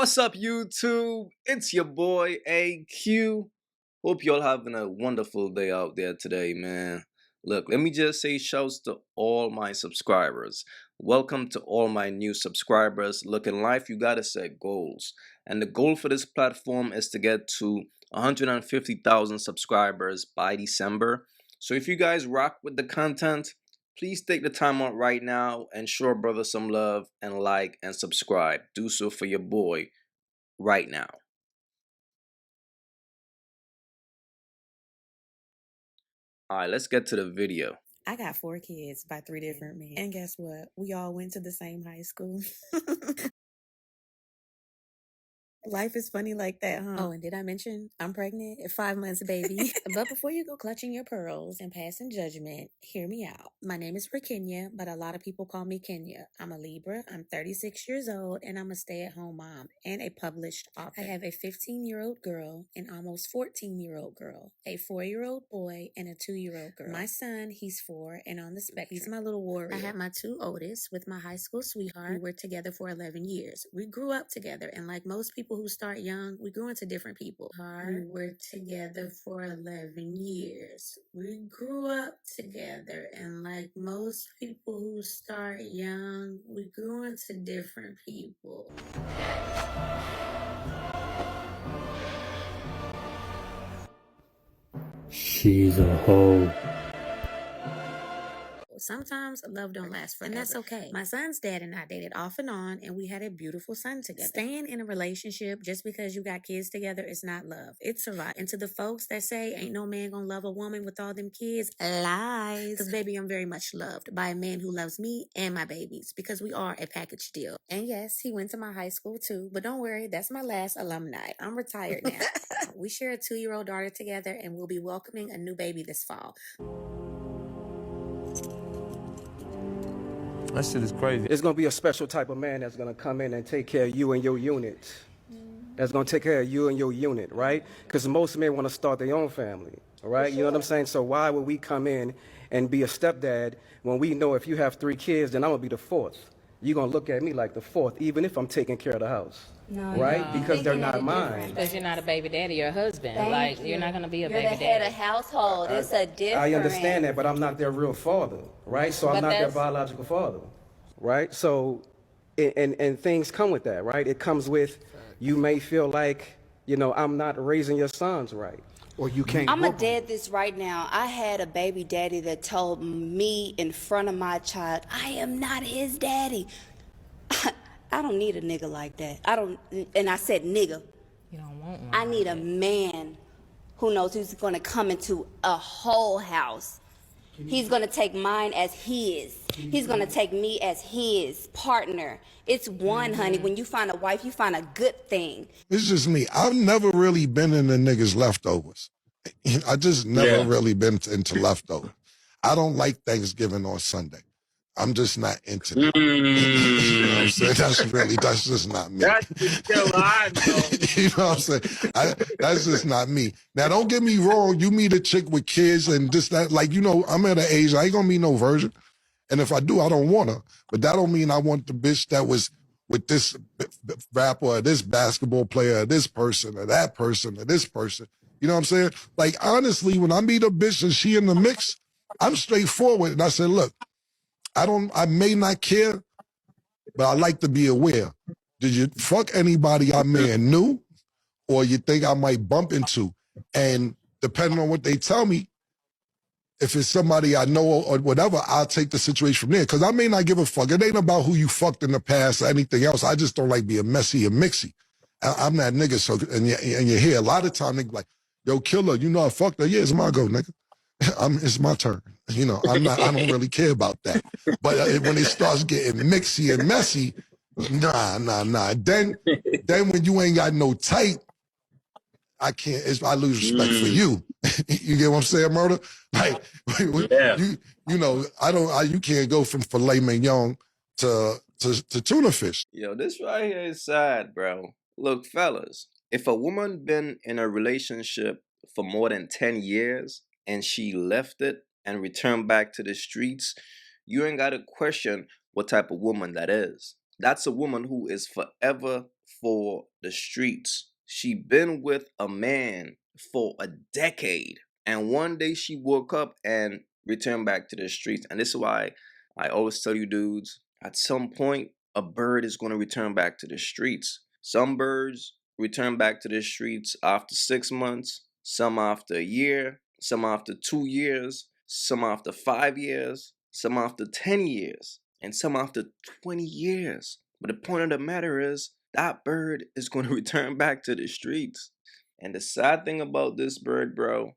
What's up, YouTube? It's your boy AyeQ. Hope y'all having a wonderful day out there today, man. Look, let me just say shouts to all my subscribers. Welcome to all my new subscribers. Look, in life, you gotta set goals. And the goal for this platform is to get to 150,000 subscribers by December. So if you guys rock with the content, please take the time out right now and show a brother some love and like and subscribe. Do so for your boy right now. Alright, let's get to the video. I got 4 kids by 3 different men. And guess what? We all went to the same high school. Life is funny like that, huh? Oh, and did I mention I'm pregnant at 5 months, baby? But before you go clutching your pearls and passing judgment, hear me out. My name is Kenya, but a lot of people call me Kenya. I'm a Libra. I'm 36 years old, and I'm a stay-at-home mom and a published author. I have a 15-year-old girl, an almost 14-year-old girl, a 4-year-old boy, and a 2-year-old girl. My son, he's 4 and on the spectrum. He's my little warrior. I had my 2 oldest with my high school sweetheart. We were together for 11 years. We grew up together, and like most people who start young, we grew into different people. We were together for 11 years. We grew up together, and like most people who start young, we grew into different people. She's a hoe. Sometimes love don't last forever, and that's okay. My son's dad and I dated off and on, and we had a beautiful son together. Staying in a relationship just because you got kids together is not love. It's survival. And to the folks that say ain't no man gonna love a woman with all them kids, lies. Because baby, I'm very much loved by a man who loves me and my babies, because we are a package deal. And yes, he went to my high school too, but don't worry, that's my last alumni. I'm retired now. We share a 2-year-old daughter together, and we'll be welcoming a new baby this fall. That shit is crazy. It's gonna be a special type of man that's gonna come in and take care of you and your unit. That's gonna take care of you and your unit, right? Because most men want to start their own family, all right? You know what I'm saying? So why would we come in and be a stepdad when we know if you have 3 kids, then I'm gonna be the 4th? You're gonna look at me like the 4th, even if I'm taking care of the house. No, right? No. Because they're not mine. Because you're not a baby daddy or a husband. You're not gonna be a baby daddy. You're the head of household. It's a difference. I understand that, but I'm not their real father, right? So I'm not their biological father, right? So, and things come with that, right? It comes with, you may feel like, you know, I'm not raising your sons right, or you can't. I'm gonna dead this right now. I had a baby daddy that told me in front of my child, I am not his daddy. I don't need a nigga like that. And I said nigga. You don't want one. I need a man who knows who's gonna come into a whole house. He's gonna take mine as his. He's gonna take me as his partner. It's one, honey. When you find a wife, you find a good thing. It's just me. I've never really been into niggas' leftovers. I just never really been into leftovers. I don't like Thanksgiving on Sunday. I'm just not into that. You know what I'm saying? That's just not me. That's the killer I know. You know what I'm saying? That's just not me. Now, don't get me wrong. You meet a chick with kids and just that, like, you know, I'm at an age, I ain't gonna meet no virgin. And if I do, I don't want her. But that don't mean I want the bitch that was with this rapper or this basketball player or this person or that person or this person. You know what I'm saying? Like, honestly, when I meet a bitch and she in the mix, I'm straightforward. And I said, look, I may not care, but I like to be aware. Did you fuck anybody I may have knew or you think I might bump into? And depending on what they tell me, if it's somebody I know or whatever, I'll take the situation from there. Because I may not give a fuck. It ain't about who you fucked in the past or anything else. I just don't like being messy and mixy. I'm that nigga. So, and you hear a lot of time, niggas like, yo, killer, you know I fucked her? Yeah, it's my go, nigga. It's my turn. You know, I don't really care about that. But when it starts getting mixy and messy, nah. Then when you ain't got no type, I lose respect for you. You get what I'm saying, murder? Like, you know, you can't go from filet mignon to tuna fish. Yo, this right here is sad, bro. Look, fellas, if a woman been in a relationship for more than 10 years and she left it and returned back to the streets, you ain't got to question what type of woman that is. That's a woman who is forever for the streets. She been with a man for a decade. And one day she woke up and returned back to the streets. And this is why I always tell you dudes, at some point, a bird is going to return back to the streets. Some birds return back to the streets after 6 months, some after a year, some after 2 years, some after 5 years, some after 10 years, and some after 20 years. But the point of the matter is, that bird is going to return back to the streets. And the sad thing about this bird, bro,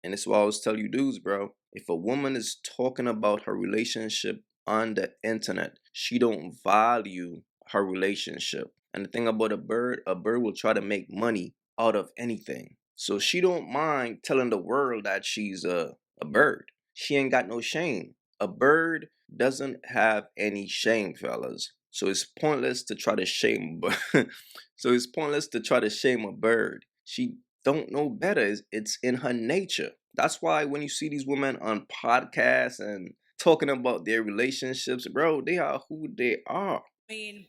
and this is why I always tell you dudes, bro, if a woman is talking about her relationship on the internet, she don't value her relationship. And the thing about a bird will try to make money out of anything. So she don't mind telling the world that she's a bird. She ain't got no shame. A bird doesn't have any shame, fellas. So it's pointless to try to shame so it's pointless to try to shame a bird. She don't know better. It's in her nature. That's why when you see these women on podcasts and talking about their relationships, bro, they are who they are. I mean,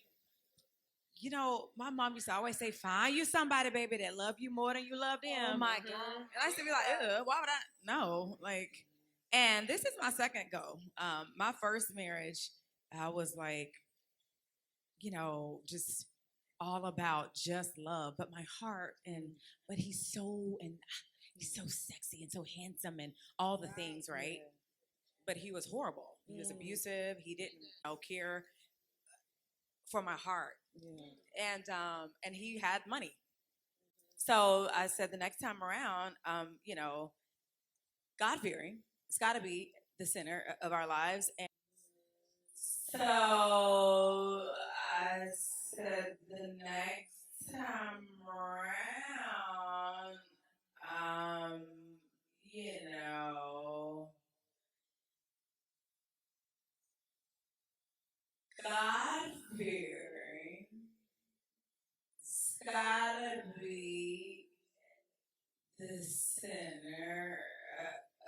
you know, my mom used to always say, find you somebody, baby, that love you more than you love them. Oh my God. And I used to be like, why would I? No. Like, and this is my second go. My first marriage, I was like, you know, just all about just love. But my heart but he's so sexy and so handsome and all the things, right? But he was horrible. He was abusive. He didn't care for my heart. And he had money. So I said the next time around, you know, God-fearing, it's got to be the center of our lives. And so I said the next time around, you know, God-fearing, it's gotta be the center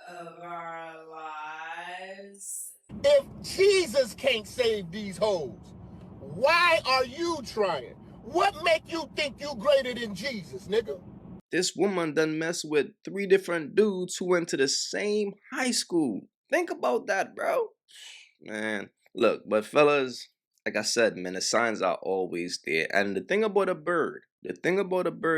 of our lives. If Jesus can't save these hoes, why are you trying? What make you think you greater than Jesus, nigga? This woman done messed with 3 different dudes who went to the same high school. Think about that, bro. Man, look, but fellas, like I said, man, the signs are always there. And the thing about a bird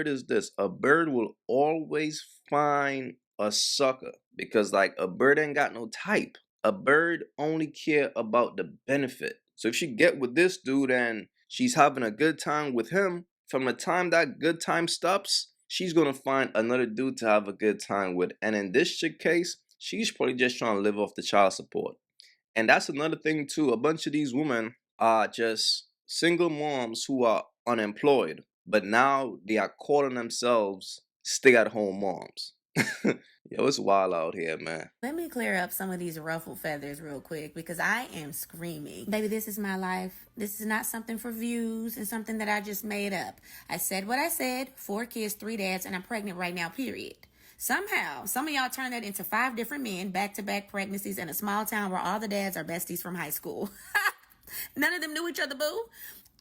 is this: a bird will always find a sucker, because like a bird ain't got no type. A bird only care about the benefit. So if she get with this dude and she's having a good time with him, from the time that good time stops, she's gonna find another dude to have a good time with. And in this chick case, she's probably just trying to live off the child support. And that's another thing too. A bunch of these women are just single moms who are unemployed, but now they are calling themselves stay-at-home moms. Yo, it's wild out here, man. Let me clear up some of these ruffled feathers real quick, because I am screaming. Baby, this is my life. This is not something for views and something that I just made up. I said what I said, 4 kids, 3 dads, and I'm pregnant right now, period. Somehow, some of y'all turn that into 5 different men, back-to-back pregnancies in a small town where all the dads are besties from high school. None of them knew each other, boo.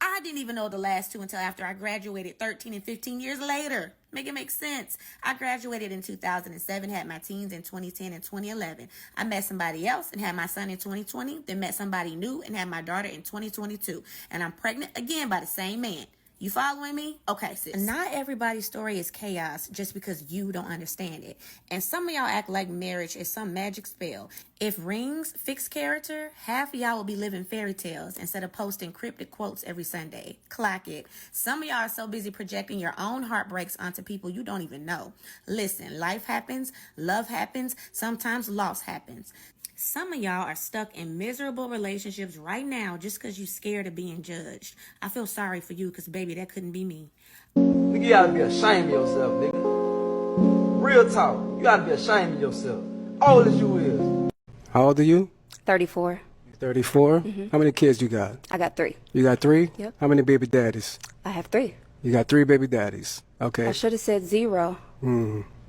I didn't even know the last 2 until after I graduated 13 and 15 years later. Make it make sense. I graduated in 2007, had my teens in 2010 and 2011. I met somebody else and had my son in 2020, then met somebody new and had my daughter in 2022. And I'm pregnant again by the same man. You following me? Okay, sis. Not everybody's story is chaos just because you don't understand it. And some of y'all act like marriage is some magic spell. If rings fix character, half of y'all will be living fairy tales instead of posting cryptic quotes every Sunday. Clock it. Some of y'all are so busy projecting your own heartbreaks onto people you don't even know. Listen, life happens, love happens, sometimes loss happens. Some of y'all are stuck in miserable relationships right now just because you're scared of being judged. I feel sorry for you because, baby, that couldn't be me. Nigga, you gotta be ashamed of yourself, nigga. Real talk. You gotta be ashamed of yourself. How old is you is? How old are you? 34. 34? Mm-hmm. How many kids you got? I got 3. You got 3? Yep. How many baby daddies? I have 3. You got 3 baby daddies. Okay. I should have said 0.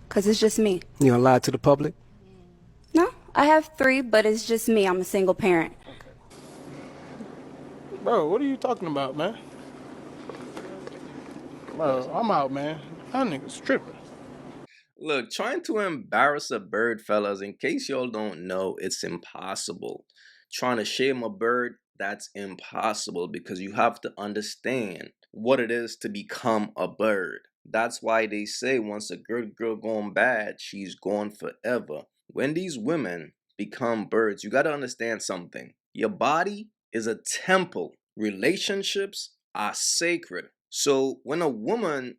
Because it's just me. You gonna lie to the public? No, I have 3, but it's just me. I'm a single parent. Bro, what are you talking about, man? Bro, I'm out, man. That nigga's tripping. Look, trying to embarrass a bird, fellas, in case y'all don't know, it's impossible. Trying to shame a bird, that's impossible because you have to understand what it is to become a bird. That's why they say once a good girl gone bad, she's gone forever. When these women become birds, you got to understand something. Your body is a temple. Relationships are sacred. So when a woman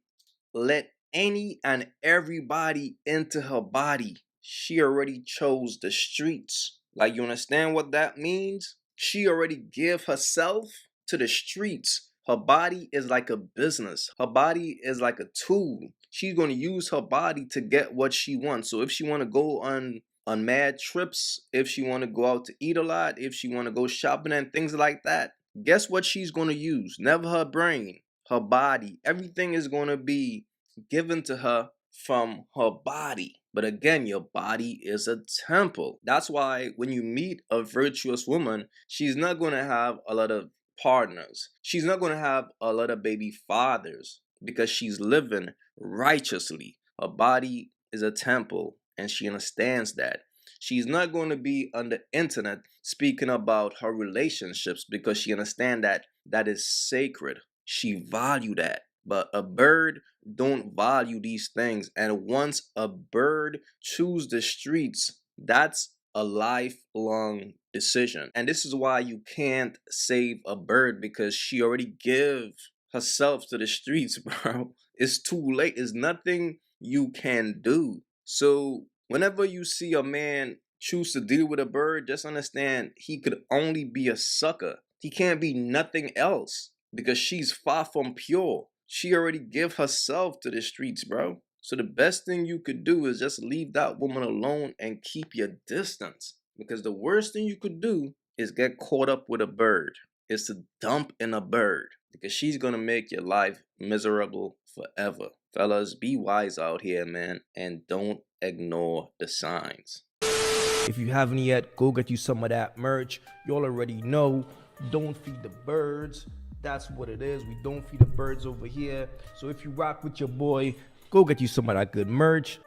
let any and everybody into her body, she already chose the streets. Like, you understand what that means? She already give herself to the streets. Her body is like a business. Her body is like a tool. She's going to use her body to get what she wants. So if she want to go on mad trips, if she want to go out to eat a lot, if she want to go shopping and things like that, guess what she's going to use? Never her brain, her body. Everything is going to be given to her from her body. But again, your body is a temple. That's why when you meet a virtuous woman, she's not going to have a lot of partners. She's not going to have a lot of baby fathers because she's living righteously. Her body is a temple and she understands that. She's not going to be on the internet speaking about her relationships because she understands that that is sacred. She value that. But a bird don't value these things. And once a bird choose the streets, that's a lifelong decision. And this is why you can't save a bird because she already give herself to the streets, bro. It's too late. It's nothing you can do. So whenever you see a man choose to deal with a bird, just understand he could only be a sucker. He can't be nothing else because she's far from pure. She already give herself to the streets, bro. So the best thing you could do is just leave that woman alone and keep your distance. Because the worst thing you could do is get caught up with a bird. Is to dump in a bird. Because she's gonna make your life miserable forever. Fellas, be wise out here, man. And don't ignore the signs. If you haven't yet, go get you some of that merch. You all already know, don't feed the birds. That's what it is. We don't feed the birds over here. So if you rock with your boy, go get you some of that good merch.